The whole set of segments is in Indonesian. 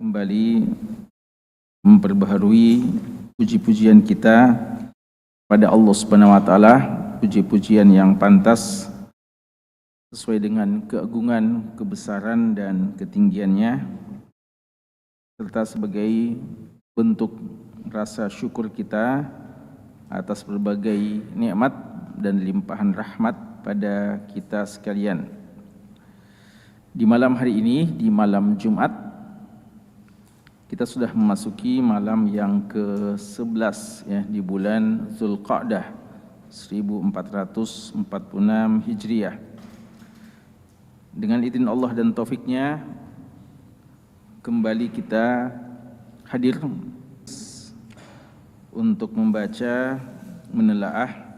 kembali memperbaharui puji-pujian kita pada Allah Subhanahu wa taala, puji-pujian yang pantas sesuai dengan keagungan, kebesaran dan ketinggiannya, serta sebagai bentuk rasa syukur kita atas berbagai nikmat dan limpahan rahmat pada kita sekalian. Di malam hari ini, di malam Jumat, kita sudah memasuki malam yang ke-11 ya, di bulan Zulqa'dah 1446 Hijriah. Dengan izin Allah dan taufiknya, kembali kita hadir untuk membaca, menelaah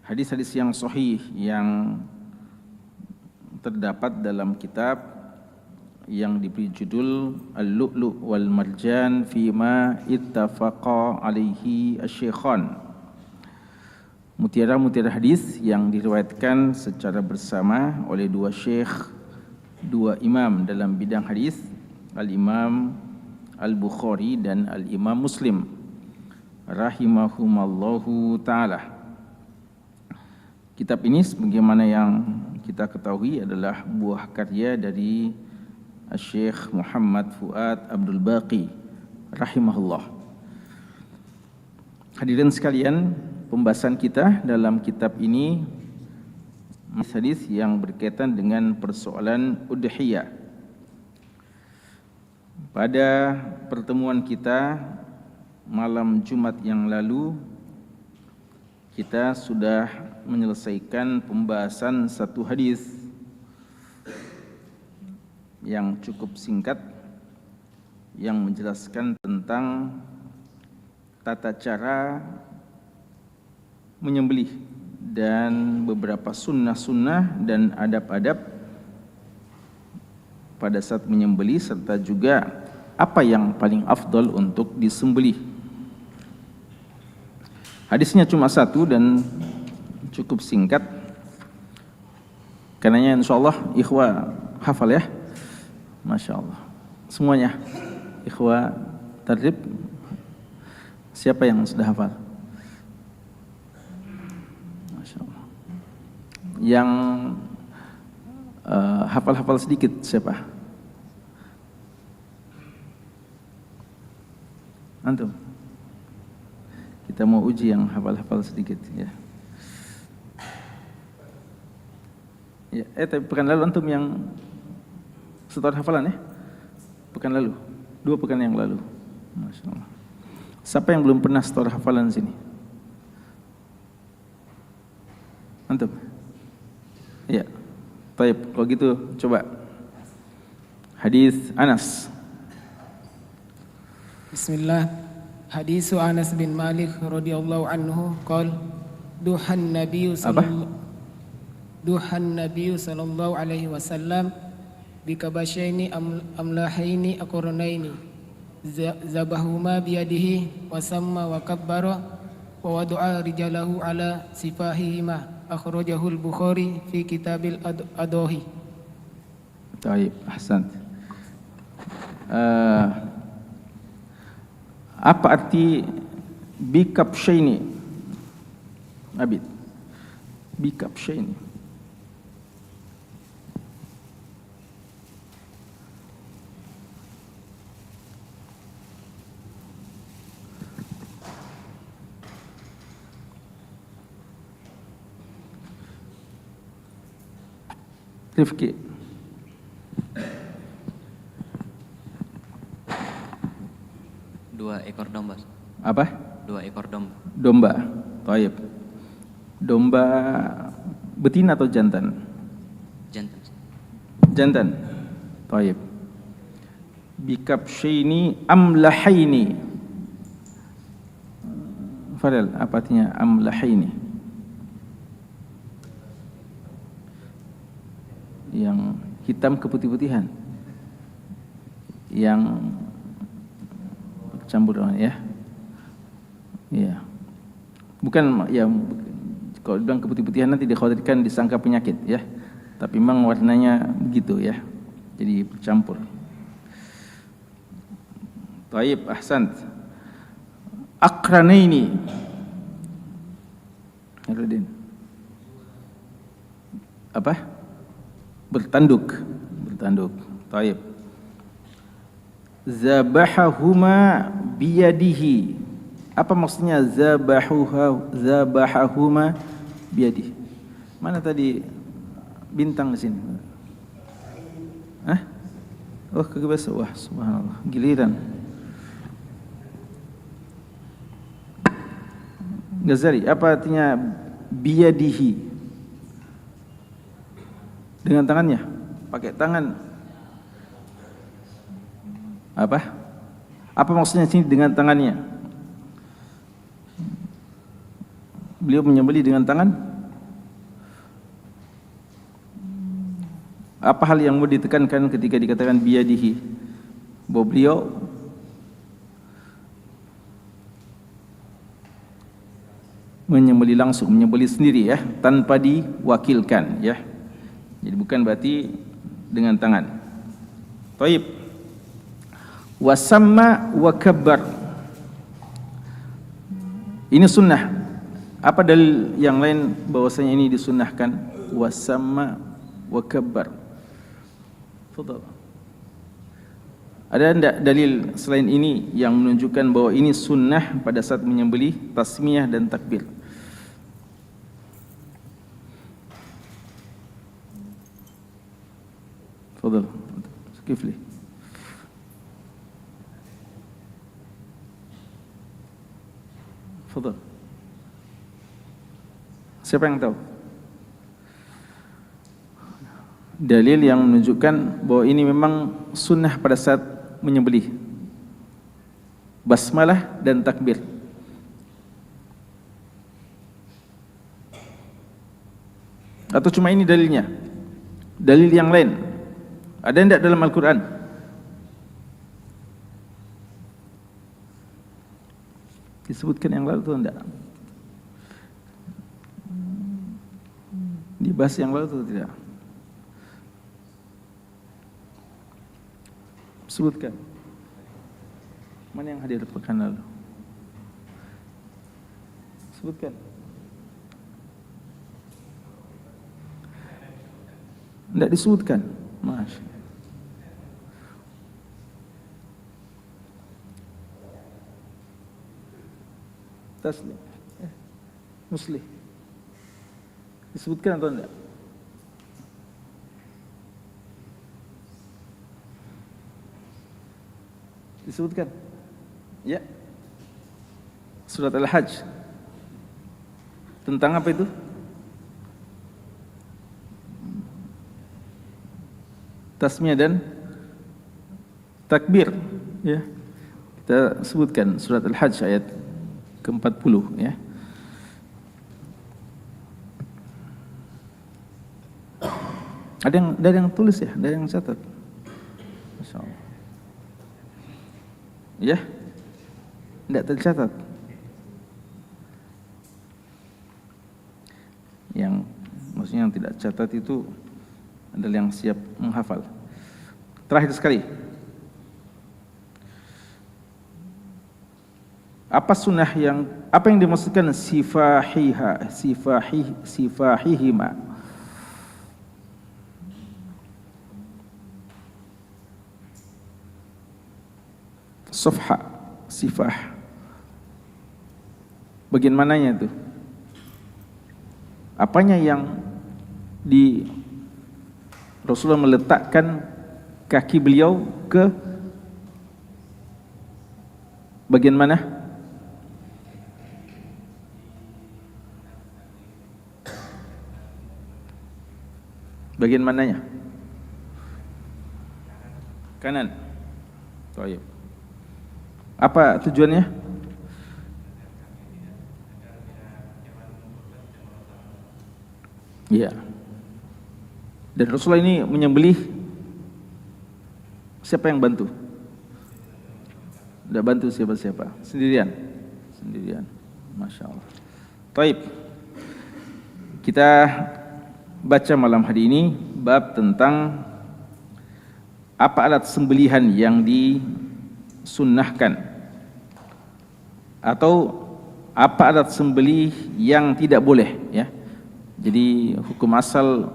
hadis-hadis yang sahih yang terdapat dalam kitab yang diberi judul Al-Lu'lu' wal Marjan Fima Ittafaqa Alaihi Asy-Syaikhan. Mutiara-mutiara hadis yang diriwayatkan secara bersama oleh dua syekh, dua imam dalam bidang hadis, Al-Imam Al-Bukhari dan Al-Imam Muslim rahimahumallahu ta'ala. Kitab ini sebagaimana yang kita ketahui adalah buah karya dari Syekh Muhammad Fuad Abdul Baqi rahimahullah. Hadirin sekalian, pembahasan kita dalam kitab ini hadis yang berkaitan dengan persoalan udhiyah. Pada pertemuan kita malam Jumat yang lalu, kita sudah menyelesaikan pembahasan satu hadis yang cukup singkat yang menjelaskan tentang tata cara menyembelih dan beberapa sunnah-sunnah dan adab-adab pada saat menyembelih, serta juga apa yang paling afdal untuk disembelih. Hadisnya cuma satu dan cukup singkat, karenanya insyaallah ikhwah hafal ya. Masya Allah, semuanya ikhwah tadrib, siapa yang sudah hafal? Masya Allah. Yang hafal-hafal sedikit siapa? Antum? Kita mau uji yang hafal-hafal sedikit ya. Ya, tapi pekan lalu antum yang setor hafalan ya? Pekan lalu, 2 pekan yang lalu. Masya Allah. Siapa yang belum pernah setor hafalan sini? Antum? Ya. Baik, kalau gitu coba. Hadis Anas. Bismillah. Hadisu Anas bin Malik radhiyallahu anhu qala duhan Nabi sallallahu alaihi wasallam bikabashaini amlahaini aqranaini zabahuma biyadihi wa samma wa kabbara wa wada'a rijalahu ala sifahihima akhrajahu al-Bukhari fi kitabil adahi. Baik, ahsan. Apa arti bikabshaini? Abid. Bikabshaini. Rifki. Dua ekor domba. Apa? 2 ekor domba. Domba. Taib. Domba betina atau jantan? Jantan. Jantan. Taib. Bikabshaini amlahaini. Fadal, apa artinya amlahaini? Yang hitam keputih-putihan, yang campur ya. Iya. Bukan ya, kalau bilang keputih-putihan nanti dikhawatirkan disangka penyakit ya. Tapi memang warnanya begitu ya. Jadi bercampur. Taib, ahsant. Aqranaini. Herudin. Apa? Bertanduk. Taib. Zabahahuma biyadihi. Apa maksudnya zabahahuma biyadihi? Mana tadi bintang di sini? Hah? Oh, kebas. Wah, subhanallah. Giliran. Ghazali, apa artinya biyadihi? Dengan tangannya, pakai tangan. Apa? Apa maksudnya sini dengan tangannya? Beliau menyembelih dengan tangan? Apa hal yang mau ditekankan ketika dikatakan biyadihi? Bahwa beliau menyembelih langsung, menyembelih sendiri ya, tanpa diwakilkan ya. Jadi bukan berarti dengan tangan. Taib. Wasamma wa kabbar. Ini sunnah. Apa dalil yang lain bahwasanya ini disunnahkan? Wasamma wa kabbar. Fadhal. Ada tidak dalil selain ini yang menunjukkan bahwa ini sunnah pada saat menyembelih, tasmiyah dan takbir? Fadhal. Kifli. Fadhal. Siapa yang tahu? Dalil yang menunjukkan bahwa ini memang sunnah pada saat menyembelih, basmalah dan takbir. Atau cuma ini dalilnya? Dalil yang lain ada tidak dalam Al-Quran? Disebutkan yang lalu atau tidak? Dibahas yang lalu atau tidak? Sebutkan. Mana yang hadir pekan lalu? Sebutkan. Tidak disebutkan. Masya. Taslim. Muslih. Disebutkan atau tidak? Disebutkan. Ya. Surat Al-Hajj. Tentang apa itu? Tasmiyah dan takbir, ya. Kita sebutkan surat Al-Hajj ayat ke-40 ya. Ada yang tulis ya, ada yang catat. Masyaallah. Ya. Tidak tercatat. Yang maksudnya yang tidak catat itu adalah yang siap menghafal. Terakhir sekali. Apa yang dimaksudkan sifahihima? Sofha, sifah. Bagian mananya itu? Apanya yang di Rasulullah meletakkan kaki beliau ke bagian mana? Bagian mananya? Kanan. Baik. Apa tujuannya? Iya. Dan Rasulullah ini menyembelih, siapa yang bantu? Tidak bantu siapa-siapa, sendirian. Masya Allah. Baik. Kita baca malam hari ini bab tentang apa alat sembelihan yang disunnahkan, atau apa alat sembelih yang tidak boleh, ya. Jadi hukum asal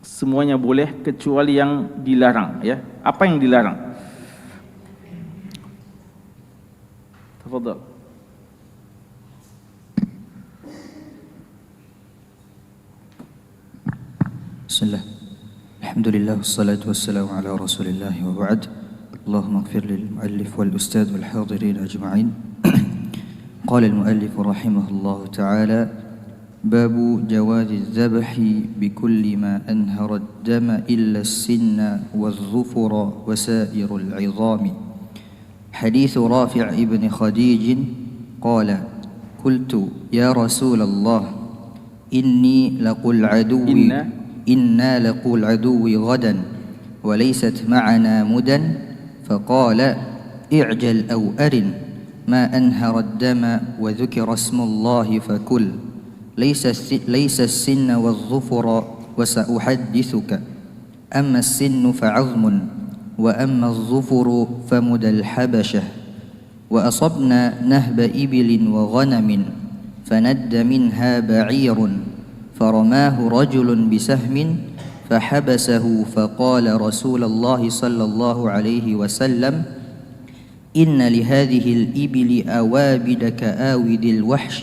semuanya boleh kecuali yang dilarang, ya. Apa yang dilarang? Tafadhal. Bismillah. Alhamdulillah wassalatu wassalamu ala Rasulillah wa ba'd. Allahumma ighfir lil muallif wal ustad wal hadirin ajma'in. قال المؤلف رحمه الله تعالى: باب جواز الذبح بكل ما أنهر الدم إلا السن والظفر وسائر العظام. حديث رافع ابن خديج قال: قلت يا رسول الله إني لقل عدوي إنا لقل عدوي غدا وليست معنا مدى، فقال: اعجل أو أرن ما أنهر الدم وذكر اسم الله فكل، ليس السن والظفر وسأحدثك، أما السن فعظم وأما الظفر فمدى الحبشة. وأصبنا نهب إبل وغنم فند منها بعير فرماه رجل بسهم فحبسه، فقال رسول الله صلى الله عليه وسلم: إن لهذه الإبل أوابد كآود الوحش،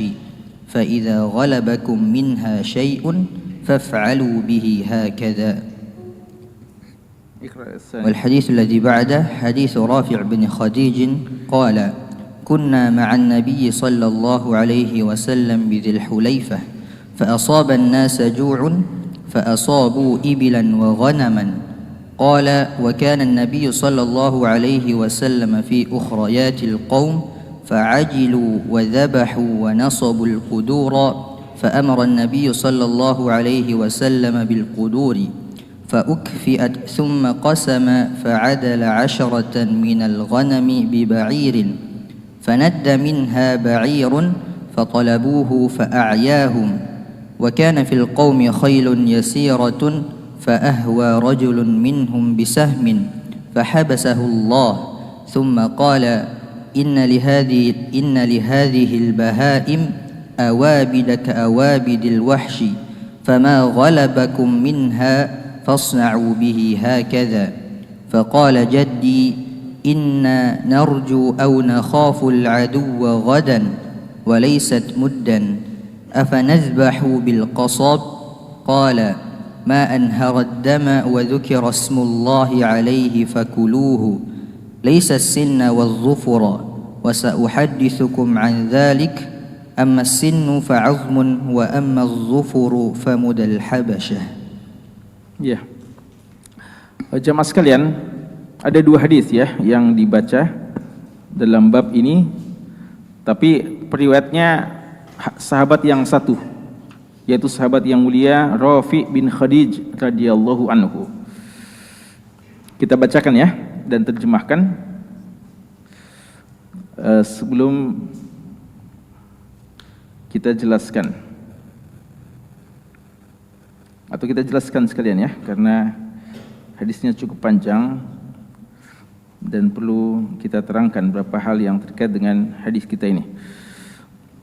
فإذا غلبكم منها شيء فافعلوا به هكذا. والحديث الذي بعده حديث رافع بن خديج قال: كنا مع النبي صلى الله عليه وسلم بذي الحليفة فأصاب الناس جوع فأصابوا إبلا وغنما. قال: وكان النبي صلى الله عليه وسلم في أخريات القوم فعجلوا وذبحوا ونصبوا القدور، فأمر النبي صلى الله عليه وسلم بالقدور فأكفئت ثم قسم فعدل 10 من الغنم ببعير، فند منها بعير فطلبوه فأعياهم، وكان في القوم خيل يسيرة فأهوى رجل منهم بسهم فحبسه الله، ثم قال: إن لهذه البهائم أوابد كأوابد الوحش، فما غلبكم منها فاصنعوا به هكذا. فقال جدي: إنا نرجو أو نخاف العدو غدا وليست مدا، أفنذبح بالقصب؟ قال: ما أنهر الدم وذكر اسم الله عليه فكلوه، ليس السن والظفر، وسأحدثكم عن ذلك، أما السن فعظم وأما الظفر فمدى الحبشة. Ya, jemaah sekalian, ada 2 hadis ya yang dibaca dalam bab ini, tapi periwayatnya sahabat yang satu, yaitu sahabat yang mulia Rafi bin Khadij radhiyallahu anhu. Kita bacakan ya dan terjemahkan sebelum kita jelaskan, atau kita jelaskan sekalian ya, karena hadisnya cukup panjang dan perlu kita terangkan beberapa hal yang terkait dengan hadis kita ini.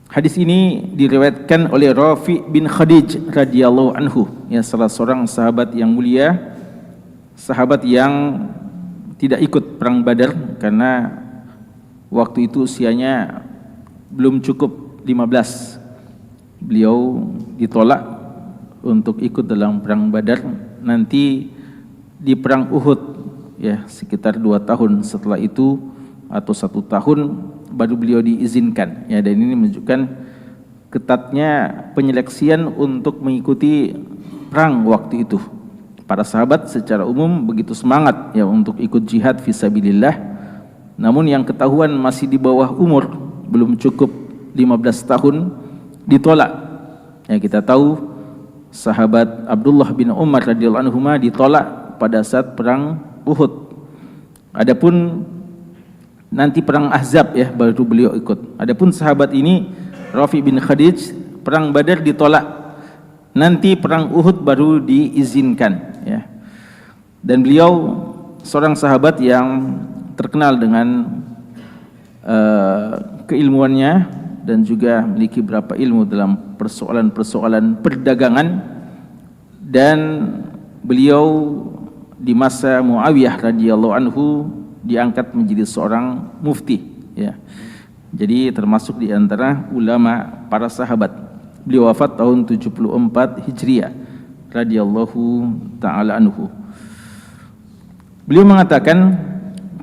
Hadis ini diriwayatkan oleh Rafi bin Khadij radhiyallahu anhu, ya, salah seorang sahabat yang mulia, sahabat yang tidak ikut perang Badar karena waktu itu usianya belum cukup 15. Beliau ditolak untuk ikut dalam perang Badar. Nanti di perang Uhud, ya, sekitar 2 tahun setelah itu atau 1 tahun baru beliau diizinkan, ya, dan ini menunjukkan ketatnya penyeleksian untuk mengikuti perang waktu itu. Para sahabat secara umum begitu semangat ya untuk ikut jihad fisabilillah, namun yang ketahuan masih di bawah umur, belum cukup 15 tahun, ditolak. Ya, kita tahu sahabat Abdullah bin Umar radhiyallahu anhu ditolak pada saat perang Uhud. Adapun nanti perang Ahzab ya baru beliau ikut. Adapun sahabat ini Rafi bin Khadij perang Badar ditolak. Nanti perang Uhud baru diizinkan ya. Dan beliau seorang sahabat yang terkenal dengan keilmuannya dan juga memiliki beberapa ilmu dalam persoalan-persoalan perdagangan, dan beliau di masa Muawiyah radhiyallahu anhu diangkat menjadi seorang mufti, ya. Jadi termasuk di antara ulama para sahabat. Beliau wafat tahun 74 Hijriah radhiyallahu taala anhu. Beliau mengatakan,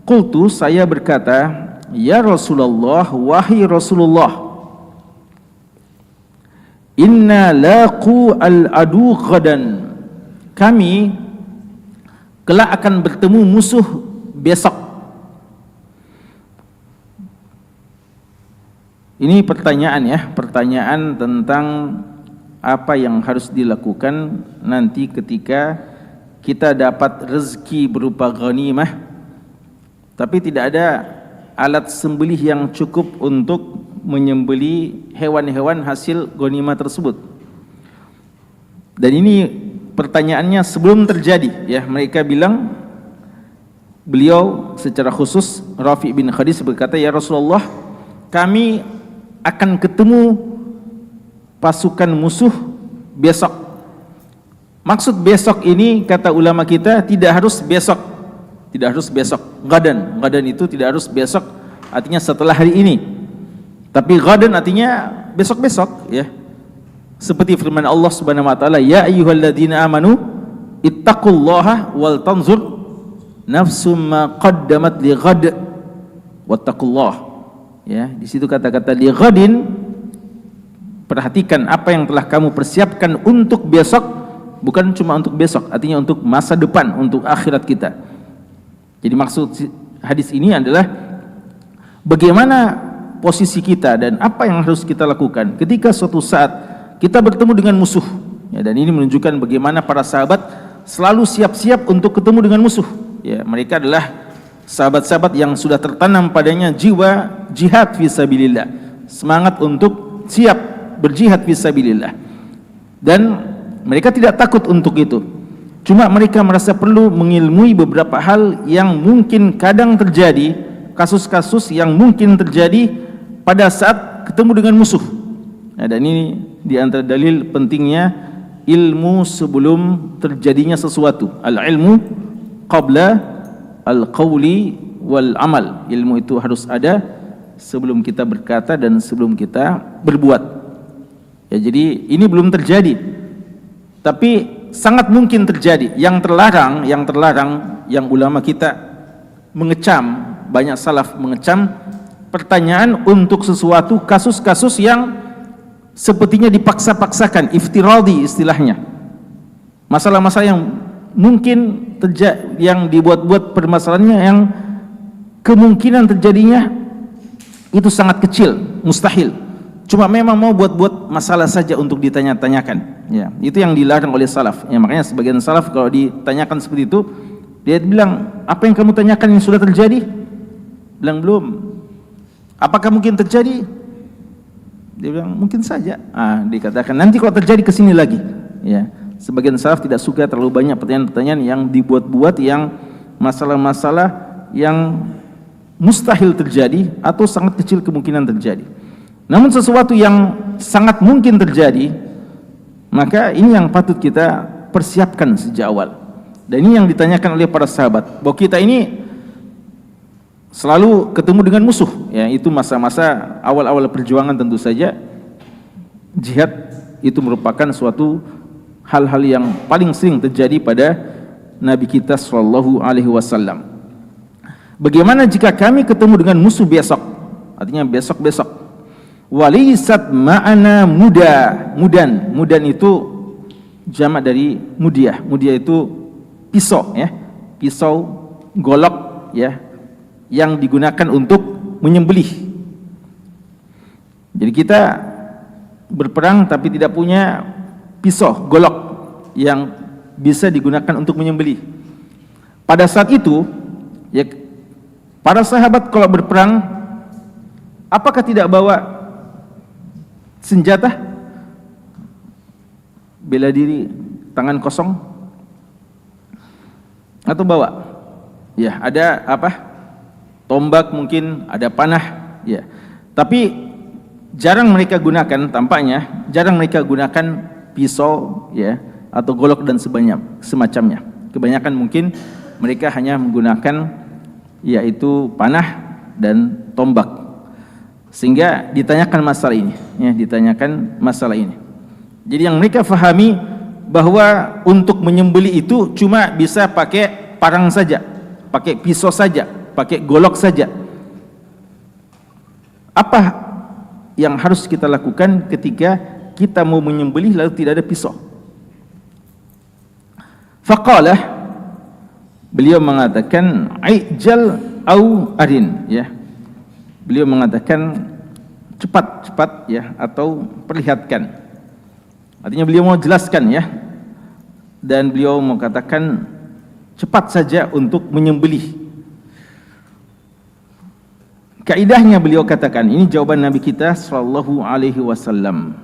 qultu, saya berkata, ya Rasulullah, wahai Rasulullah, inna laqu al-adu ghadan, kami kelak akan bertemu musuh besok. Ini pertanyaan, ya, pertanyaan tentang apa yang harus dilakukan nanti ketika kita dapat rezeki berupa ghanimah, tapi tidak ada alat sembelih yang cukup untuk menyembeli hewan-hewan hasil ghanimah tersebut. Dan ini pertanyaannya sebelum terjadi, ya. Mereka bilang, beliau secara khusus Rafi' bin Khadij berkata, ya Rasulullah, kami akan ketemu pasukan musuh besok. Maksud besok ini, kata ulama kita, tidak harus besok, tidak harus besok. Gadan itu tidak harus besok, artinya setelah hari ini. Tapi gadan artinya besok-besok, ya. Seperti firman Allah Subhanahu wa taala, ya ayyuhalladzina amanu ittaqullaha wal tanzur nafsum ma qaddamat li ghad wattaqullah. Ya, di situ kata-kata li ghadin, perhatikan apa yang telah kamu persiapkan untuk besok, bukan cuma untuk besok, artinya untuk masa depan, untuk akhirat kita. Jadi maksud hadis ini adalah bagaimana posisi kita dan apa yang harus kita lakukan ketika suatu saat kita bertemu dengan musuh, ya. Dan ini menunjukkan bagaimana para sahabat selalu siap-siap untuk ketemu dengan musuh, ya. Mereka adalah sahabat-sahabat yang sudah tertanam padanya jiwa jihad fisabilillah, semangat untuk siap berjihad fisabilillah, dan mereka tidak takut untuk itu. Cuma mereka merasa perlu mengilmui beberapa hal yang mungkin kadang terjadi, kasus-kasus yang mungkin terjadi pada saat ketemu dengan musuh. Nah, dan ini di antara dalil pentingnya ilmu sebelum terjadinya sesuatu. Al-ilmu qabla al-qawli wal amal. Ilmu itu harus ada sebelum kita berkata dan sebelum kita berbuat. Ya, jadi ini belum terjadi, tapi sangat mungkin terjadi. Yang terlarang, yang ulama kita mengecam, banyak salaf mengecam pertanyaan untuk sesuatu kasus-kasus yang sepertinya dipaksa-paksakan, iftiradi istilahnya. Masalah-masalah yang mungkin yang dibuat-buat permasalahannya, yang kemungkinan terjadinya itu sangat kecil, mustahil. Cuma memang mau buat-buat masalah saja untuk ditanya-tanyakan. Ya, itu yang dilarang oleh salaf. Ya, makanya sebagian salaf kalau ditanyakan seperti itu, dia bilang, apa yang kamu tanyakan yang sudah terjadi? Bilang belum. Apakah mungkin terjadi? Dia bilang mungkin saja. Dikatakan nanti kalau terjadi kesini lagi. Ya, sebagian salaf tidak suka terlalu banyak pertanyaan-pertanyaan yang dibuat-buat, yang masalah-masalah yang mustahil terjadi atau sangat kecil kemungkinan terjadi. Namun sesuatu yang sangat mungkin terjadi, maka ini yang patut kita persiapkan sejak awal. Dan ini yang ditanyakan oleh para sahabat, bahwa kita ini selalu ketemu dengan musuh, ya. Itu masa-masa awal-awal perjuangan tentu saja. Jihad itu merupakan suatu hal-hal yang paling sering terjadi pada Nabi kita sallallahu alaihi wasallam. Bagaimana jika kami ketemu dengan musuh besok? Artinya besok-besok. Walisat ma'ana mudan itu jamak dari mudiah. Mudiah itu pisau, ya. Pisau golok, ya, yang digunakan untuk menyembelih. Jadi kita berperang tapi tidak punya pisau golok yang bisa digunakan untuk menyembelih. Pada saat itu, ya, para sahabat kalau berperang, apakah tidak bawa senjata, bela diri tangan kosong, atau bawa? Ya, ada apa? tombak mungkin, ada panah, ya. Tapi jarang mereka gunakan, tampaknya jarang mereka gunakan pisau, ya, atau golok dan semacamnya. Kebanyakan mungkin mereka hanya menggunakan yaitu panah dan tombak. Sehingga ditanyakan masalah ini, ya, ditanyakan masalah ini. Jadi yang mereka fahami bahwa untuk menyembelih itu cuma bisa pakai parang saja, pakai pisau saja, pakai golok saja. Apa yang harus kita lakukan ketika kita mau menyembelih lalu tidak ada pisau? Faqalah, beliau mengatakan ijal au arin, ya. Beliau mengatakan cepat, ya, atau perlihatkan. Artinya beliau mau jelaskan, ya. Dan beliau mau katakan cepat saja untuk menyembelih. Kaidahnya beliau katakan, ini jawaban Nabi kita sallallahu alaihi wasallam.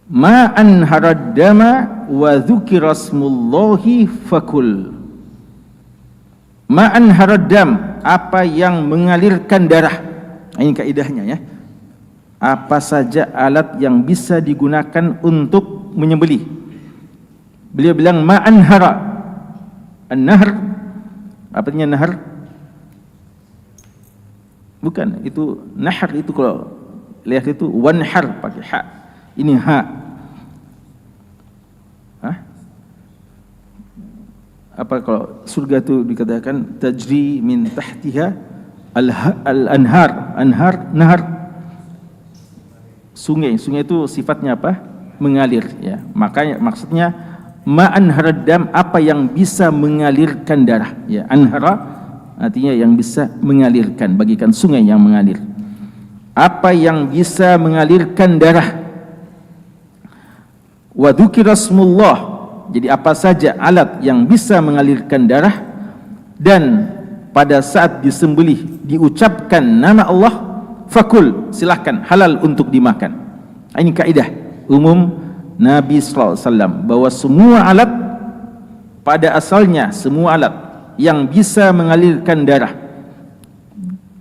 Ma anharad dama wa dzukira smullahi fakul. Ma anharad dam, apa yang mengalirkan darah. Ini kaidahnya, ya. Apa saja alat yang bisa digunakan untuk menyembelih. Beliau bilang ma anhara. An-nahr, apa artinya nahar? Bukan, itu nahar itu kalau lihat itu wanhar pakai ha. Ini ha. Hah? Apa kalau surga itu dikatakan tajri min tahtiha al-anhar, anhar, nahar. Sungai itu sifatnya apa? Mengalir, ya. Makanya maksudnya ma'an haradam, apa yang bisa mengalirkan darah, ya. Anhara artinya yang bisa mengalirkan, bagikan sungai yang mengalir. Apa yang bisa mengalirkan darah. Wa dzukira smullah, jadi apa saja alat yang bisa mengalirkan darah, dan pada saat disembelih diucapkan nama Allah, fakul, silahkan, halal untuk dimakan. Ini kaidah umum Nabi sallallahu alaihi wasallam, bahwa semua alat pada asalnya, semua alat yang bisa mengalirkan darah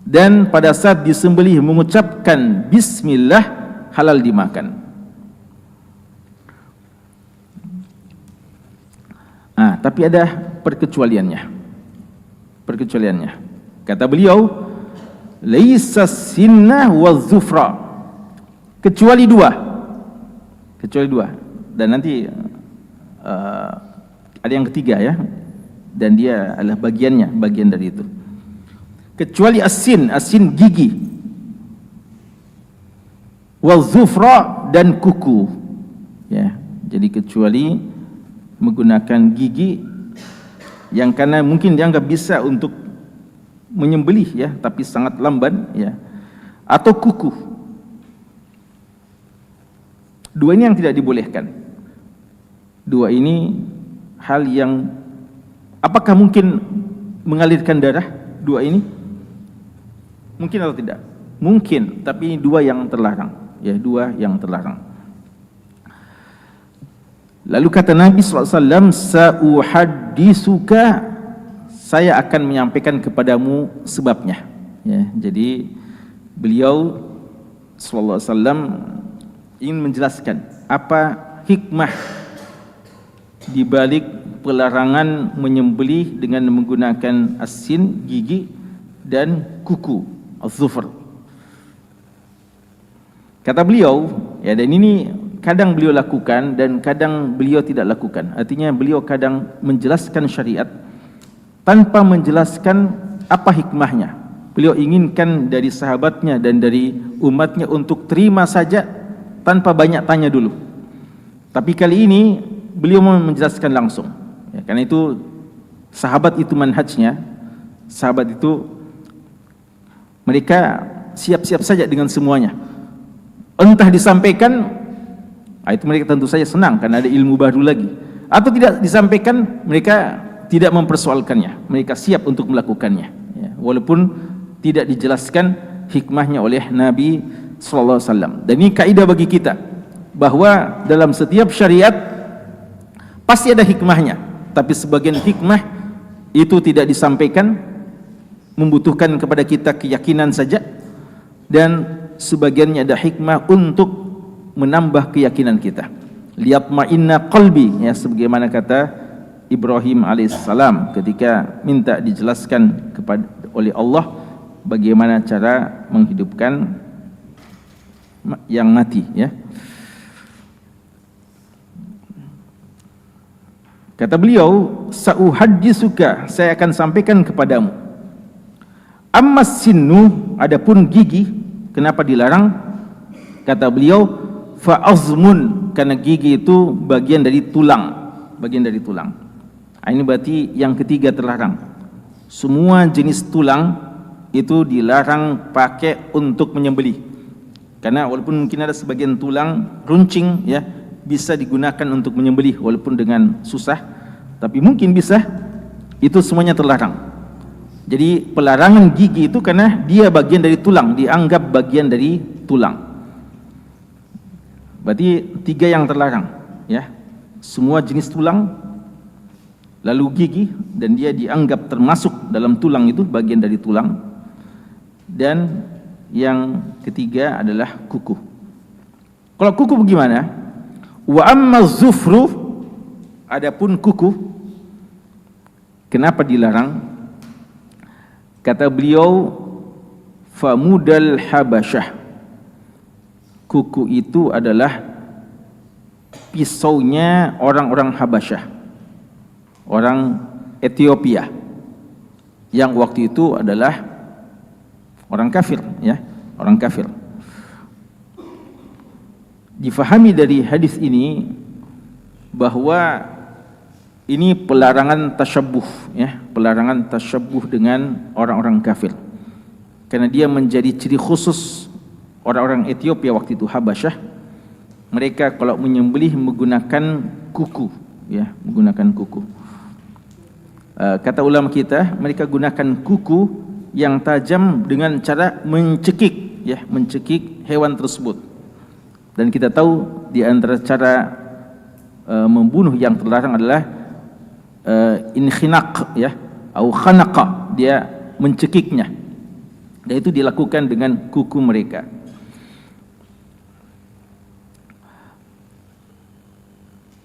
dan pada saat disembelih mengucapkan bismillah, halal dimakan. Tapi ada perkecualiannya. Kata beliau, laisa sinnah wa zufra, kecuali dua. Dan nanti ada yang ketiga, ya. Dan dia adalah bagian dari itu. Kecuali asin gigi, wal zufra, dan kuku, ya. Jadi kecuali menggunakan gigi yang karena mungkin dianggap bisa untuk menyembelih, ya, tapi sangat lamban, ya, atau kuku. Dua ini yang tidak dibolehkan. Dua ini hal yang, apakah mungkin mengalirkan darah dua ini? Mungkin atau tidak? Mungkin, tapi ini dua yang terlarang, ya, dua yang terlarang. Lalu kata Nabi SAW, sa'uhaddisuka, saya akan menyampaikan kepadamu sebabnya, ya. Jadi beliau SAW ingin menjelaskan apa hikmah di balik pelarangan menyembelih dengan menggunakan asin, gigi, dan kuku, az-zufr. Kata beliau, ya, dan ini kadang beliau lakukan dan kadang beliau tidak lakukan. Artinya beliau kadang menjelaskan syariat tanpa menjelaskan apa hikmahnya. Beliau inginkan dari sahabatnya dan dari umatnya untuk terima saja tanpa banyak tanya dulu. Tapi kali ini beliau mau menjelaskan langsung, ya, karena itu sahabat itu manhajnya. Sahabat itu mereka siap-siap saja dengan semuanya. Entah disampaikan, itu mereka tentu saja senang karena ada ilmu baru lagi, atau tidak disampaikan, mereka tidak mempersoalkannya. Mereka siap untuk melakukannya, ya, walaupun tidak dijelaskan hikmahnya oleh Nabi sallallahu alaihi wasallam. Dan ini kaidah bagi kita, bahwa dalam setiap syariat pasti ada hikmahnya, tapi sebagian hikmah itu tidak disampaikan membutuhkan kepada kita keyakinan saja, dan sebagiannya ada hikmah untuk menambah keyakinan kita. Liyatma'inna qalbi, ya, sebagaimana kata Ibrahim alaihissalam ketika minta dijelaskan oleh Allah bagaimana cara menghidupkan yang mati, ya. Kata beliau, sa'uhadditsuka, saya akan sampaikan kepadamu. Ammas sinnu, adapun gigi, kenapa dilarang? Kata beliau, fa'azmun, karena gigi itu bagian dari tulang, bagian dari tulang. Ini berarti yang ketiga terlarang. Semua jenis tulang itu dilarang pakai untuk menyembelih. Karena walaupun mungkin ada sebagian tulang runcing, ya, bisa digunakan untuk menyembelih walaupun dengan susah, tapi mungkin bisa, itu semuanya terlarang. Jadi pelarangan gigi itu karena dia bagian dari tulang, dianggap bagian dari tulang. Berarti tiga yang terlarang, ya. Semua jenis tulang, lalu gigi, dan dia dianggap termasuk dalam tulang, itu bagian dari tulang. Dan yang ketiga adalah kuku. Kalau kuku bagaimana? Wa amma zufru, adapun kuku, kenapa dilarang? Kata beliau, famudal habasyah, kuku itu adalah pisaunya orang-orang Habasyah, orang Ethiopia, yang waktu itu adalah orang kafir, ya, orang kafir. Difahami dari hadis ini bahwa ini pelarangan tasyabbuh, ya, pelarangan tasyabbuh dengan orang-orang kafir, karena dia menjadi ciri khusus orang-orang Ethiopia waktu itu, Habasyah. Mereka kalau menyembelih menggunakan kuku, ya, menggunakan kuku. Kata ulama kita, mereka gunakan kuku yang tajam dengan cara mencekik, ya, mencekik hewan tersebut. Dan kita tahu di antara cara membunuh yang terlarang adalah inkhinaq, ya, atau khanaqa, dia mencekiknya. Dan itu dilakukan dengan kuku mereka.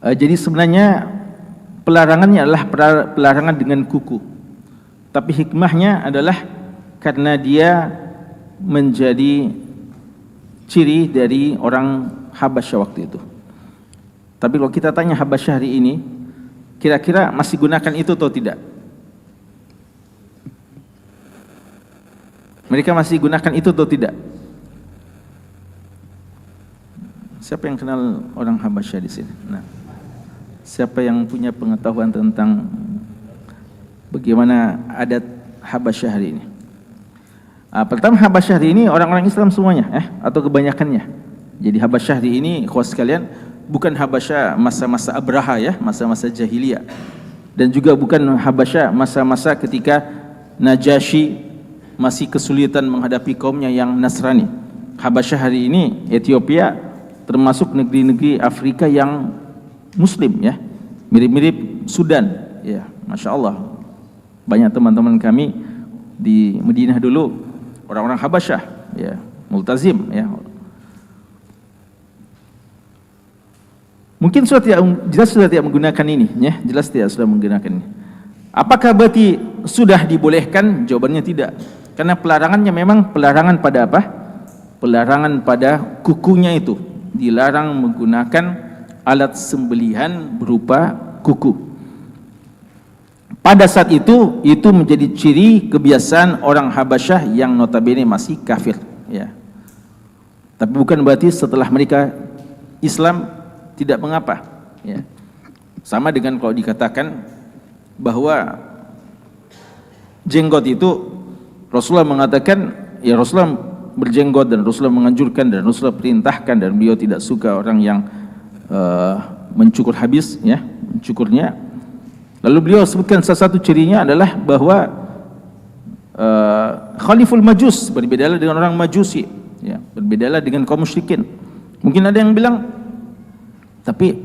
Jadi sebenarnya pelarangannya adalah pelarangan dengan kuku, tapi hikmahnya adalah karena dia menjadi ciri dari orang Habasyah waktu itu. Tapi kalau kita tanya Habasyah hari ini, kira-kira masih gunakan itu atau tidak? Mereka masih gunakan itu atau tidak? Siapa yang kenal orang Habasyah di sini? Nah, siapa yang punya pengetahuan tentang bagaimana adat Habasyah hari ini? Pertama, Habasyah hari ini orang-orang Islam semuanya, atau kebanyakannya. Jadi Habasyah hari ini, ikhwas sekalian, bukan Habasyah masa-masa Abraha, ya, masa-masa jahiliyah, dan juga bukan Habasyah masa-masa ketika Najasyi masih kesulitan menghadapi kaumnya yang Nasrani. Habasyah hari ini, Ethiopia, termasuk negeri-negeri Afrika yang Muslim, ya, mirip-mirip Sudan, ya, masya Allah. Banyak teman-teman kami di Madinah dulu orang-orang Habasyah, ya, multazim, ya. Mungkin jelas sudah tidak menggunakan ini, ya, jelas tidak sudah menggunakan ini. Apakah berarti sudah dibolehkan? Jawabannya tidak. Karena pelarangannya memang pelarangan pada apa? Pelarangan pada kukunya itu. Dilarang menggunakan alat sembelihan berupa kuku. Pada saat itu menjadi ciri kebiasaan orang Habasyah yang notabene masih kafir, ya. Tapi bukan berarti setelah mereka Islam tidak mengapa, ya. Sama dengan kalau dikatakan bahwa jenggot itu Rasulullah mengatakan, ya, Rasulullah berjenggot dan Rasulullah menganjurkan dan Rasulullah perintahkan, dan beliau tidak suka orang yang mencukur habis, ya, mencukurnya. Lalu beliau sebutkan salah satu cirinya adalah bahwa khaliful majus, berbedalah dengan orang majusi, ya, berbedalah dengan kaum musyrikin. Mungkin ada yang bilang, tapi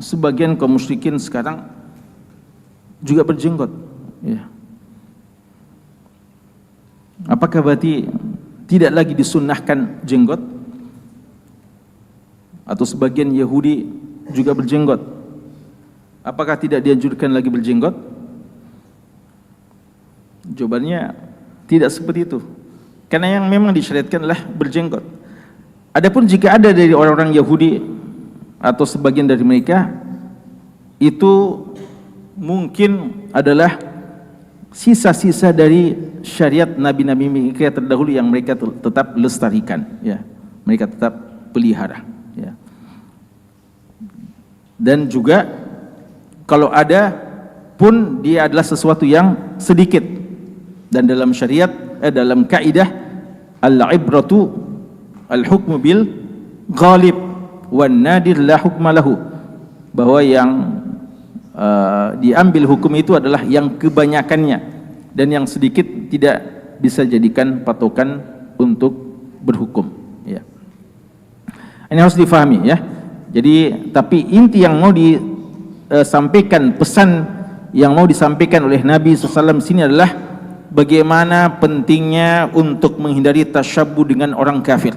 sebagian kaum musyrikin sekarang juga berjenggot, ya. apakah berarti tidak lagi disunnahkan jenggot? Atau sebagian Yahudi juga berjenggot, apakah tidak dianjurkan lagi berjenggot? Jawabannya tidak seperti itu, karena yang memang disyariatkan adalah berjenggot. Adapun jika ada dari orang-orang Yahudi atau sebagian dari mereka, itu mungkin adalah sisa-sisa dari syariat nabi-nabi mereka terdahulu yang mereka tetap lestarikan, ya, mereka tetap pelihara, ya. Dan juga kalau ada pun dia adalah sesuatu yang sedikit, dan dalam syariat dalam kaidah al-ibratu al-hukmu bil ghalib wan nadir la hukma lahu, bahwa yang diambil hukum itu adalah yang kebanyakannya, dan yang sedikit tidak bisa jadikan patokan untuk berhukum, ya. Ini harus difahami, ya. Jadi tapi inti yang mau disampaikan, pesan yang mau disampaikan oleh Nabi SAW sini adalah bagaimana pentingnya untuk menghindari tasyabbuh dengan orang kafir,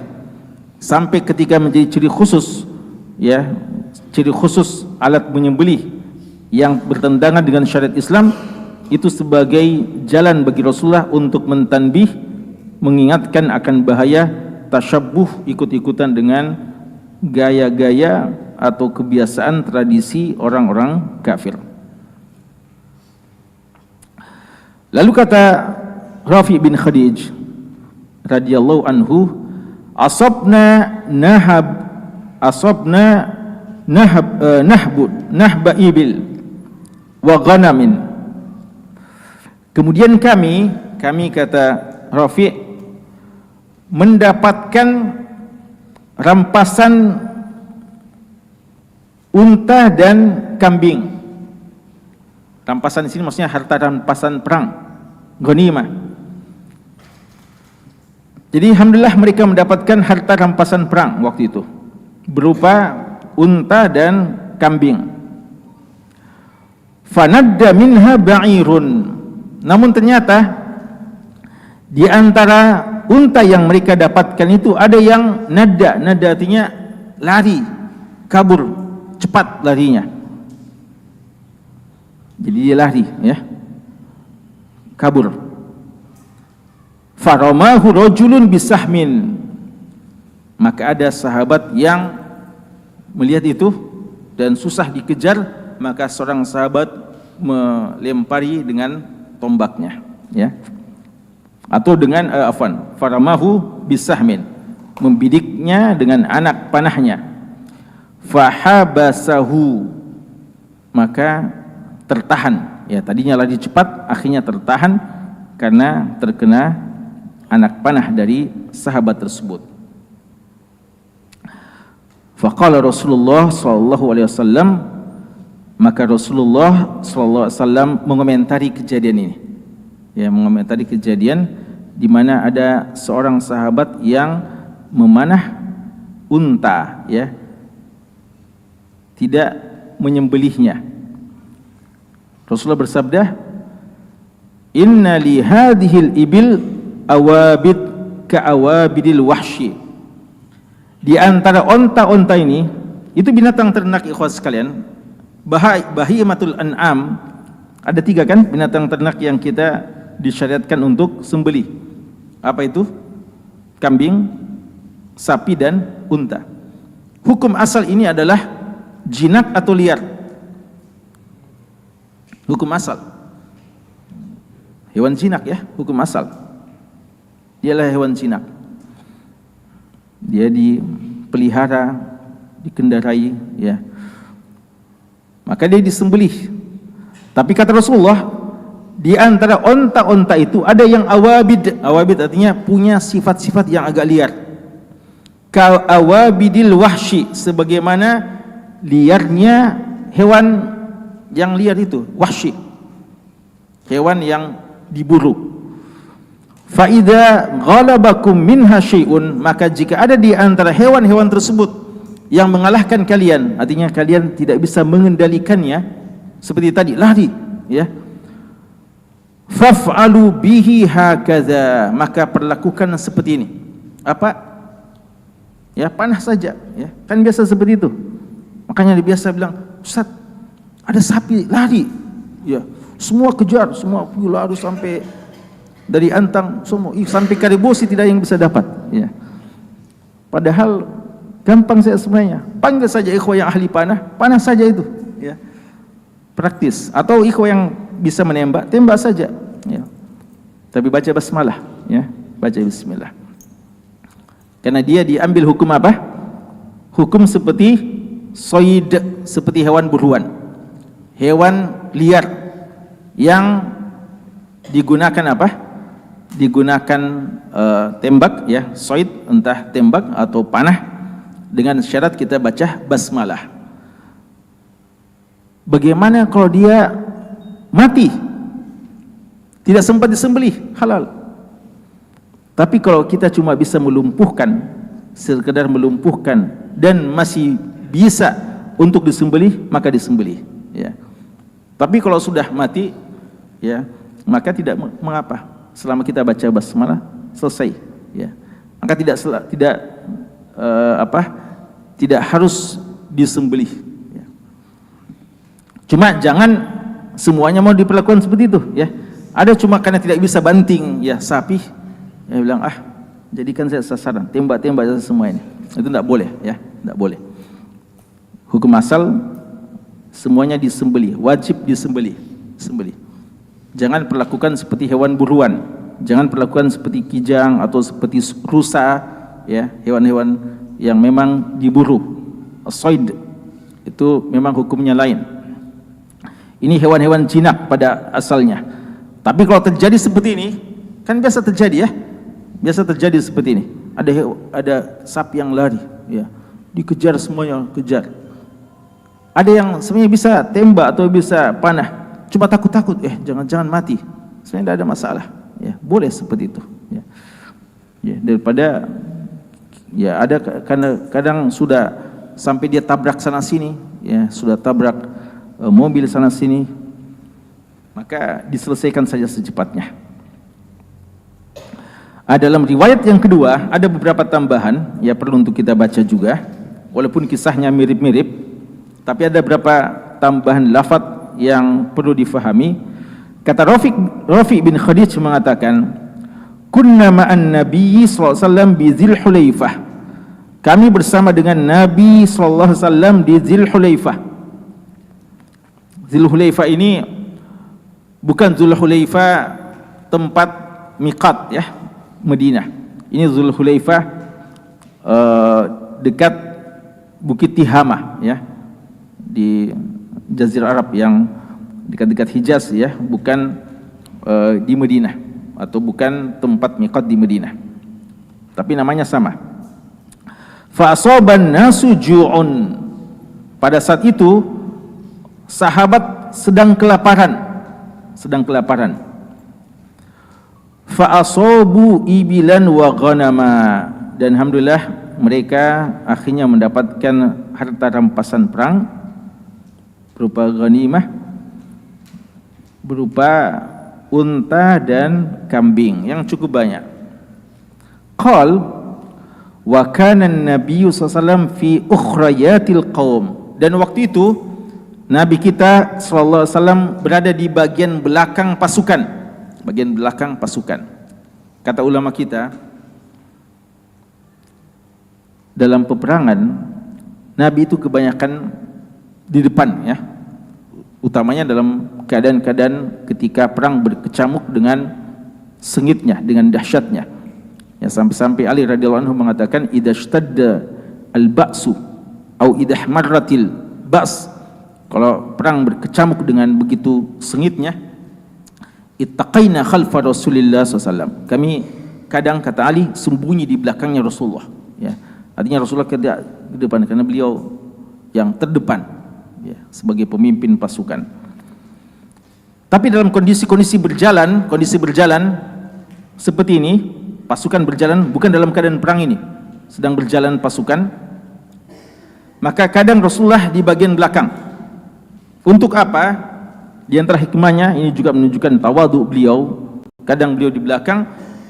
sampai ketika menjadi ciri khusus, ya, ciri khusus alat menyembelih yang bertentangan dengan syariat Islam, itu sebagai jalan bagi Rasulullah untuk mentanbih, mengingatkan akan bahaya tasyabbuh, ikut-ikutan dengan gaya-gaya atau kebiasaan tradisi orang-orang kafir. Lalu kata Rafi bin Khadij radhiyallahu anhu, asabna nahba ibil wa ghanamin. Kemudian kami kata Rafi mendapatkan rampasan unta dan kambing. Rampasan di sini maksudnya harta rampasan perang, ghanimah. Jadi alhamdulillah mereka mendapatkan harta rampasan perang waktu itu berupa unta dan kambing. Fanadda minha ba'irun. Namun ternyata di antara unta yang mereka dapatkan itu ada yang nada artinya lari, kabur, cepat larinya. Jadi dia lari, ya, kabur. Faramahu rajulun bisahmin. Maka ada sahabat yang melihat itu dan susah dikejar, maka seorang sahabat melempari dengan tombaknya, ya, atau dengan faramahu bisahmin, membidiknya dengan anak panahnya. Fahabasahu, maka tertahan, ya, tadinya lari cepat akhirnya tertahan karena terkena anak panah dari sahabat tersebut. Faqala Rasulullah sallallahu alaihi wasallam, maka Rasulullah sallallahu alaihi wasallam mengomentari kejadian ini, ya, mengomentari kejadian di mana ada seorang sahabat yang memanah unta, ya, tidak menyembelihnya. Rasulullah bersabda, inna li hadhil ibil awabid ka awabidil wahsy. Di antara onta-onta ini, itu binatang ternak ikhwas sekalian, bahimatul an'am, ada 3 kan binatang ternak yang kita disyariatkan untuk sembelih. Apa itu? Kambing, sapi dan unta. Hukum asal ini adalah jinak atau liar. Hukum asal hewan jinak, ya, hukum asal dialah hewan jinak. Dia dipelihara, dikendarai, ya, maka dia disembelih. Tapi kata Rasulullah, di antara onta-onta itu ada yang awabid. Awabid artinya punya sifat-sifat yang agak liar. Ka awabidil wahsy, sebagaimana liarnya hewan yang liar itu, wahsy, hewan yang diburu. Fa idza ghalabakum minha syai'un, maka jika ada di antara hewan-hewan tersebut yang mengalahkan kalian, artinya kalian tidak bisa mengendalikannya, seperti tadi lari, ya, faf'alu bihi hakadha, maka perlakukan seperti ini. Apa? Ya, panah saja, ya. Kan biasa seperti itu. Makanya dia biasa bilang, Ustaz, ada sapi lari. Ya, semua kejar, semua lari sampai dari antang semua, sampai Karibosi tidak yang bisa dapat, ya. Padahal gampang saja sebenarnya. Panggil saja ikhwah yang ahli panah saja itu, ya. Praktis. Atau ikhwah yang bisa menembak, tembak saja, ya. Tapi baca basmalah, ya. Baca bismillah. Karena dia diambil hukum apa? Hukum seperti soid, seperti hewan buruan, hewan liar yang digunakan apa? Digunakan tembak, ya, soid, entah tembak atau panah, dengan syarat kita baca basmalah. Bagaimana kalau dia mati, tidak sempat disembelih, halal. Tapi kalau kita cuma bisa melumpuhkan, sekedar melumpuhkan, dan masih bisa untuk disembelih, maka disembelih, ya. Tapi kalau sudah mati, ya, maka tidak mengapa, selama kita baca basmalah selesai, ya. Maka tidak harus disembelih, ya. Cuma jangan semuanya mau diperlakukan seperti itu, ya. Ada cuma karena tidak bisa banting, ya, sapi, ya, bilang, jadikan saya sasaran, tembak-tembak semua ini. Itu tidak boleh, ya, tidak boleh. Hukum asal semuanya disembelih, wajib disembelih, sembelih. Jangan perlakukan seperti hewan buruan, jangan perlakukan seperti kijang atau seperti rusa, ya, hewan-hewan yang memang diburu, as-sayd, itu memang hukumnya lain. Ini hewan-hewan jinak pada asalnya. Tapi kalau terjadi seperti ini, kan biasa terjadi, ya, biasa terjadi seperti ini. Ada sapi yang lari, ya, dikejar semuanya, kejar. Ada yang sebenarnya bisa tembak atau bisa panah, cuma takut-takut, jangan-jangan mati. Sebenarnya tidak ada masalah, ya, boleh seperti itu, ya. Ya, daripada, ya, ada kadang sudah sampai dia tabrak sana sini, ya, sudah tabrak mobil sana sini, maka diselesaikan saja secepatnya. Dalam riwayat yang kedua ada beberapa tambahan, ya, perlu untuk kita baca juga, walaupun kisahnya mirip-mirip, tapi ada beberapa tambahan lafaz yang perlu difahami. Kata Rafi' bin Khadij mengatakan, kunna ma'an Nabi sallallahu alaihi wasallam bi Dzulhulaifah. Kami bersama dengan Nabi sallallahu alaihi wasallam di Dzulhulaifah. Dzulhulaifah ini bukan Dzulhulaifah tempat miqat, ya, Madinah. Ini Dzulhulaifah dekat Bukit Tihamah, ya, di Jazirah Arab yang dekat-dekat Hijaz, ya, bukan di Madinah, atau bukan tempat miqat di Madinah, tapi namanya sama. Fa asaban nasu ju'un. Pada saat itu sahabat sedang kelaparan. Fa asabu ibilan wa ghanama. Dan alhamdulillah mereka akhirnya mendapatkan harta rampasan perang berupa ghanimah, berupa unta dan kambing yang cukup banyak. Qal wa kana an-nabiy sallallahu alaihi wasallam fi ukhrayatil qaum. Dan waktu itu Nabi kita sallallahu alaihi wasallam berada di bagian belakang pasukan, Kata ulama kita, dalam peperangan Nabi itu kebanyakan di depan, ya, utamanya dalam keadaan-keadaan ketika perang berkecamuk dengan sengitnya, dengan dahsyatnya, ya, sampai-sampai Ali radhiyallahu anhu mengatakan, idza shtadda al-ba'su au idza marratil ba's, kalau perang berkecamuk dengan begitu sengitnya, ittaqaina khalfa Rasulillah SAW, kami kadang, kata Ali, sembunyi di belakangnya Rasulullah, ya. Artinya Rasulullah tidak di depan karena beliau yang terdepan, ya, sebagai pemimpin pasukan. Tapi dalam kondisi berjalan seperti ini, pasukan berjalan bukan dalam keadaan perang ini, sedang berjalan pasukan, maka kadang Rasulullah di bagian belakang. Untuk apa? Di antara hikmahnya ini juga menunjukkan tawadhu beliau. Kadang beliau di belakang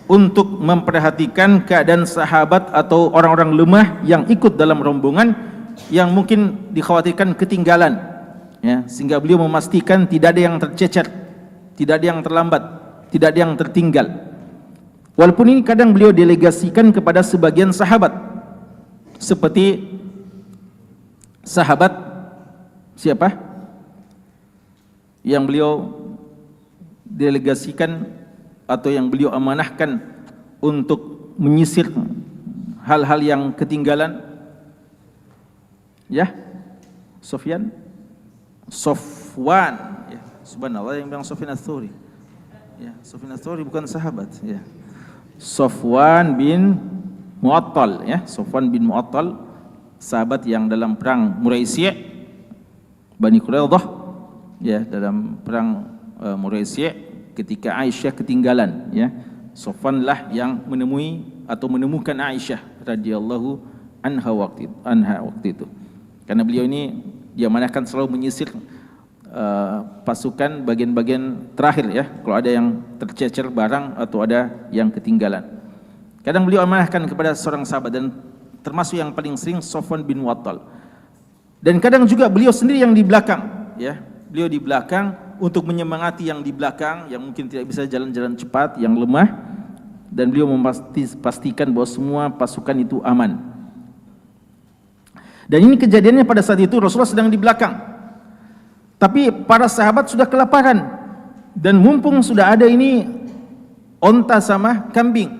untuk memperhatikan keadaan sahabat atau orang-orang lemah yang ikut dalam rombongan yang mungkin dikhawatirkan ketinggalan, ya, sehingga beliau memastikan tidak ada yang tercecer, tidak ada yang terlambat, tidak ada yang tertinggal. Walaupun ini kadang beliau delegasikan kepada sebagian sahabat, seperti sahabat siapa yang beliau delegasikan atau yang beliau amanahkan untuk menyisir hal-hal yang ketinggalan, ya, Sofwan, ya, subhanallah, yang bilang Sofyan Ats-Tsauri, ya, Sofyan Ats-Tsauri bukan sahabat, ya, Sofwan bin Mu'attal, ya, Sofwan bin Mu'attal, sahabat yang dalam perang Muraisi' Bani Quraidah, ya, dalam perang Muraisi' ketika Aisyah ketinggalan, ya, Sofwan lah yang menemukan Aisyah radhiyallahu anha waktu itu. Karena beliau ini dia manahkan selalu menyisir pasukan bagian-bagian terakhir, ya, kalau ada yang tercecer barang atau ada yang ketinggalan. Kadang beliau amanahkan kepada seorang sahabat, dan termasuk yang paling sering Sofwan bin Mu'attal. Dan kadang juga beliau sendiri yang di belakang, ya, beliau di belakang untuk menyemangati yang di belakang yang mungkin tidak bisa jalan-jalan cepat, yang lemah, dan beliau memastikan bahwa semua pasukan itu aman. Dan ini kejadiannya pada saat itu Rasulullah sedang di belakang, tapi para sahabat sudah kelaparan, dan mumpung sudah ada ini onta sama kambing,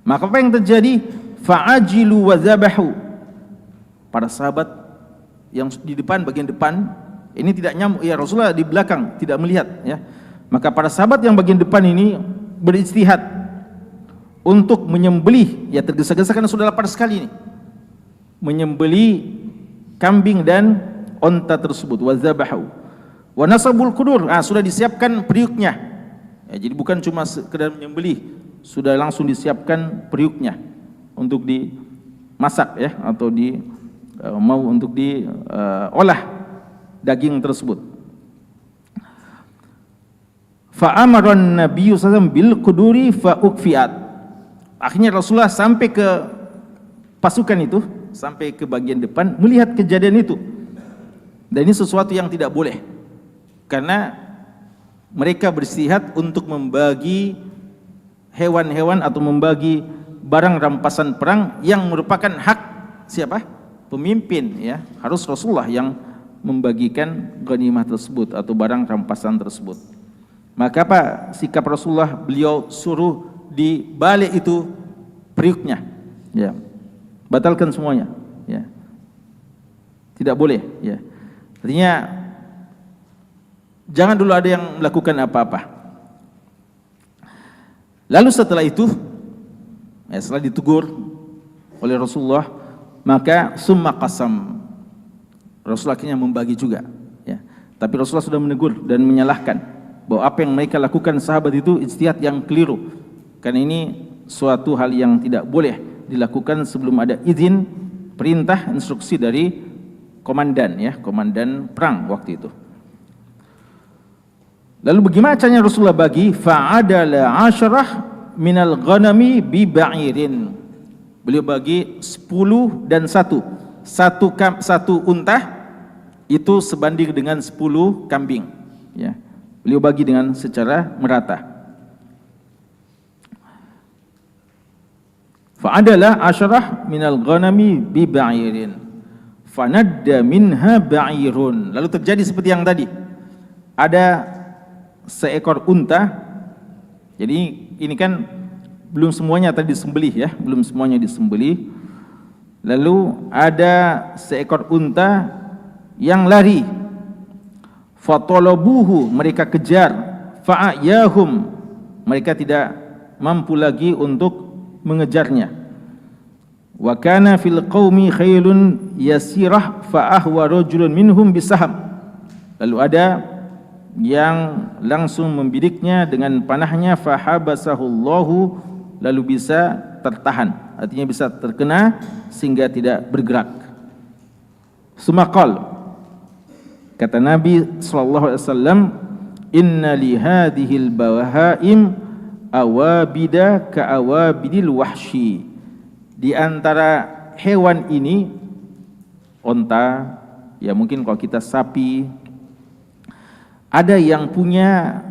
maka apa yang terjadi? Fa'ajilu wa zabahu. Para sahabat yang di depan, bagian depan ini tidak nyamuk, ya, Rasulullah di belakang tidak melihat, ya. Maka para sahabat yang bagian depan ini berijtihad untuk menyembelih, ya, tergesa-gesa karena sudah lapar sekali ini, menyembelih kambing dan onta tersebut. Wazabahu wa nasabul qudur, sudah disiapkan periuknya, ya, jadi bukan cuma sekedar menyembelih, sudah langsung disiapkan periuknya untuk dimasak, ya, atau mau untuk diolah daging tersebut. Fa'amaran Nabiyyu sallallahu alaihi wasallam bil quduri fa'ukfiat. Akhirnya Rasulullah sampai ke pasukan itu, sampai ke bagian depan, melihat kejadian itu. Dan ini sesuatu yang tidak boleh, karena mereka beristihad untuk membagi hewan-hewan atau membagi barang rampasan perang yang merupakan hak siapa? Pemimpin, ya. Harus Rasulullah yang membagikan ghanimah tersebut atau barang rampasan tersebut. Maka apa sikap Rasulullah? Beliau suruh di balik itu periuknya, ya, batalkan semuanya, ya, tidak boleh, ya. Artinya jangan dulu ada yang melakukan apa-apa. Lalu setelah itu, ya, setelah ditegur oleh Rasulullah, maka summa qasam, Rasulullah akhirnya membagi juga, ya. Tapi Rasulullah sudah menegur dan menyalahkan bahwa apa yang mereka lakukan sahabat itu ijtihad yang keliru, karena ini suatu hal yang tidak boleh dilakukan sebelum ada izin, perintah, instruksi dari komandan, ya, komandan perang waktu itu. Lalu bagaimana caranya Rasulullah bagi? Fa'adala 'asyrah minal ghanami bi ba'irin. Beliau bagi 10 dan 1. Satu unta itu sebanding dengan 10 kambing, ya. Beliau bagi dengan secara merata. Fa'adala 'asyrah minal ghanami bi ba'irin fanadda minha ba'irun. Lalu terjadi seperti yang tadi. Ada seekor unta. Jadi ini kan belum semuanya tadi disembelih, ya, belum semuanya disembelih. Lalu ada seekor unta yang lari. Fatalabuhu, mereka kejar. Fa'ayahum, mereka tidak mampu lagi untuk mengejarnya. Wa kana fil qaumi khailun yasirah fa'ahwa rajulun minhum bisaham. Lalu ada yang langsung membidiknya dengan panahnya, fahabasahullahu, lalu bisa tertahan, artinya bisa terkena sehingga tidak bergerak. Sumakal, Kata Nabi sallallahu alaihi wasallam, "Inna li hadhil bawahaim awabida ka awabidil wahshi." Di antara hewan ini, onta, ya mungkin kalau kita sapi, ada yang punya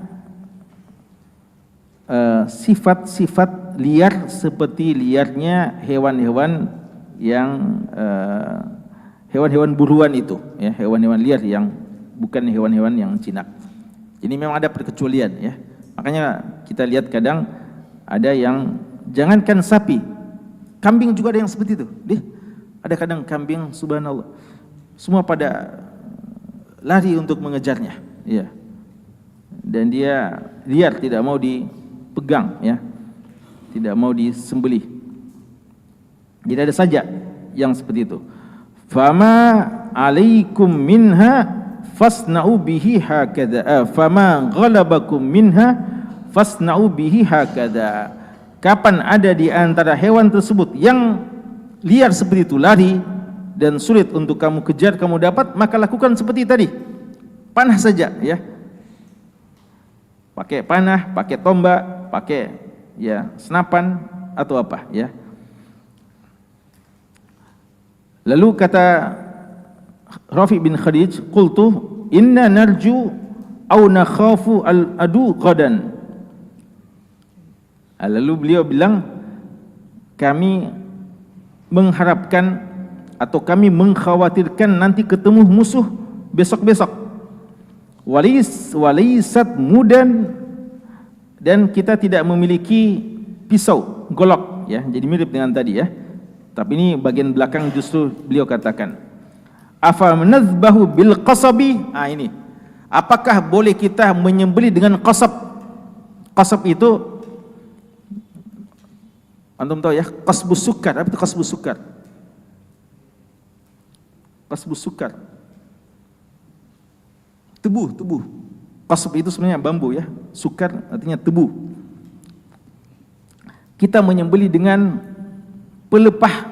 sifat-sifat liar seperti liarnya hewan-hewan yang hewan-hewan buruan itu, ya, hewan-hewan liar yang bukan hewan-hewan yang jinak. Ini memang ada perkecualian, ya. Makanya kita lihat kadang ada yang, jangankan sapi, kambing juga ada yang seperti itu. Ada kadang kambing, subhanallah, semua pada lari untuk mengejarnya, ya. Dan dia liar, tidak mau dipegang, ya, tidak mau disembelih. Jadi ada saja yang seperti itu. Fama alaikum minha fasna'u bihi hakadha, fama ghalabakum minha fasna'u bihi hakadha. Kapan ada di antara hewan tersebut yang liar seperti itu, lari dan sulit untuk kamu kejar, kamu dapat, maka lakukan seperti tadi. Panah saja, ya. Pakai panah, pakai tombak, pakai, ya, senapan atau apa, ya. Lalu kata Rafi bin Khadij, qultu inna narju au nakhafu al-adu ghadan. Lalu beliau bilang, kami mengharapkan atau kami mengkhawatirkan nanti ketemu musuh besok-besok. Walaysat mudan, dan kita tidak memiliki pisau, golok, ya. Jadi mirip dengan tadi, ya. Tapi ini bagian belakang justru beliau katakan, afa menazbahu bil qasabi. Ini, apakah boleh kita menyembelih dengan qasab? Qasab itu, antum tahu, ya, qasbus sukar. Apa itu qasbus sukar? Qasbus sukar, tebu. Qasab itu sebenarnya bambu, ya. Sukar artinya tebu. Kita menyembelih dengan pelepah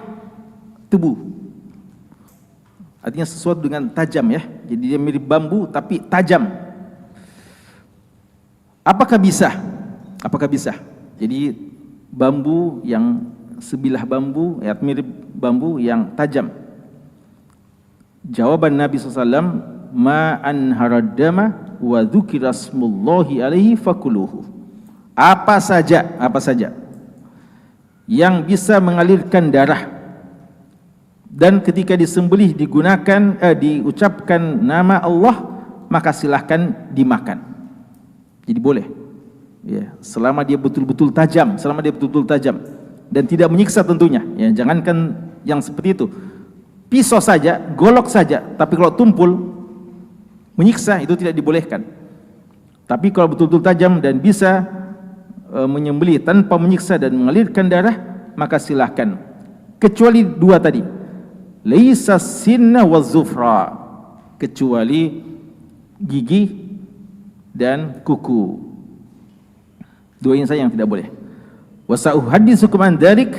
tebu, artinya sesuatu dengan tajam, ya. Jadi dia mirip bambu tapi tajam. Apakah bisa? Jadi bambu yang sebilah bambu, ya, mirip bambu yang tajam. Jawaban Nabi SAW, ma anharadama wa dzukira smullahi alaihi fakuluhu. Apa saja yang bisa mengalirkan darah dan ketika disembelih diucapkan nama Allah, maka silahkan dimakan. Jadi boleh, ya, selama dia betul-betul tajam, dan tidak menyiksa tentunya, ya. Jangankan yang seperti itu, pisau saja, golok saja, tapi kalau tumpul menyiksa, itu tidak dibolehkan. Tapi kalau betul-betul tajam dan bisa menyembelih tanpa menyiksa dan mengalirkan darah, maka silahkan. Kecuali dua tadi, laisa sinna wa zufra, kecuali gigi dan kuku. Dua ini saja yang tidak boleh. Wa sa'uhadditsukum an dzalik,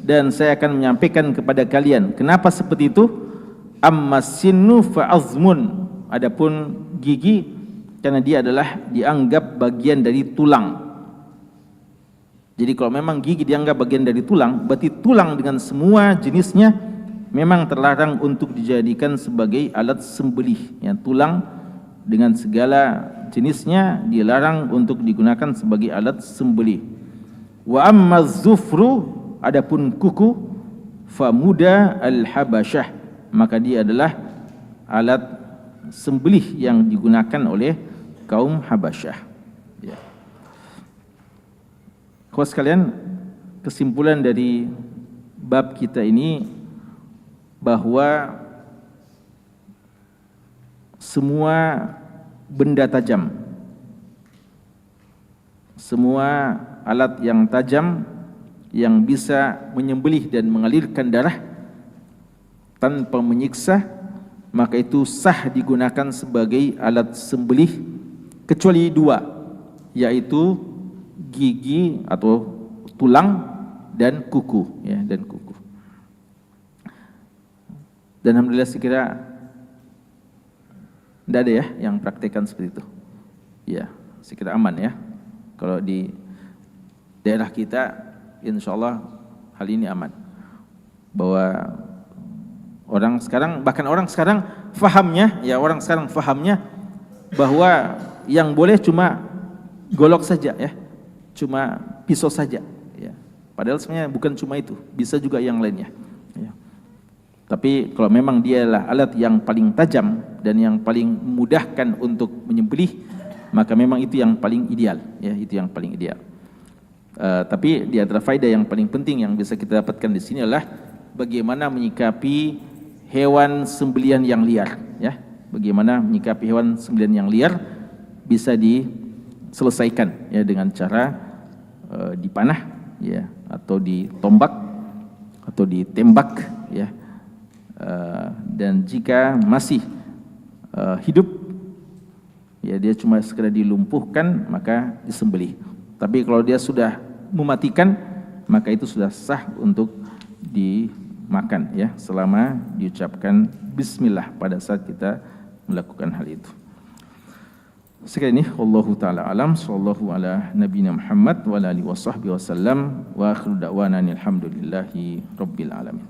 dan saya akan menyampaikan kepada kalian kenapa seperti itu. Amma sinnu fa azmun, adapun gigi, karena dia adalah dianggap bagian dari tulang. Jadi kalau memang gigi dianggap bagian dari tulang, berarti tulang dengan semua jenisnya memang terlarang untuk dijadikan sebagai alat sembelih, ya. Tulang dengan segala jenisnya dilarang untuk digunakan sebagai alat sembelih. Wa amma zufru, adapun kuku, famuda al-habasyah, maka dia adalah alat sembelih yang digunakan oleh kaum Habasyah, ya. Kawan sekalian, kesimpulan dari bab kita ini bahwa semua benda tajam, semua alat yang tajam yang bisa menyembelih dan mengalirkan darah tanpa menyiksa, maka itu sah digunakan sebagai alat sembelih, kecuali dua, yaitu gigi atau tulang dan kuku, ya, dan kuku. Dan alhamdulillah, sekira Tidak ada ya yang praktekkan seperti itu. Ya, sekitar aman ya. Kalau di daerah kita, insya Allah hal ini aman. Bahwa orang sekarang, bahkan orang sekarang fahamnya, ya orang sekarang fahamnya bahwa yang boleh cuma golok saja ya, cuma pisau saja. Ya. Padahal sebenarnya bukan cuma itu, bisa juga yang lainnya. Ya. Tapi kalau memang dia adalah alat yang paling tajam dan yang paling memudahkan untuk menyembelih, maka memang itu yang paling ideal, ya itu yang paling ideal. Tapi di antara faedah yang paling penting yang bisa kita dapatkan di sini adalah bagaimana menyikapi hewan sembelian yang liar, ya. Bagaimana menyikapi hewan sembelian yang liar bisa diselesaikan ya dengan cara dipanah, ya, atau ditombak atau ditembak, ya. Dan jika masih hidup, ya dia cuma sekedar dilumpuhkan, maka disembelih. Tapi kalau dia sudah mematikan, maka itu sudah sah untuk dimakan, ya, selama diucapkan bismillah pada saat kita melakukan hal itu. Sekian ini, wallahu taala alam, sallallahu ala nabiyina Muhammad wa ala alihi wasahbihi wasallam, wa akhiru da'wana alhamdulillahi rabbil alamin.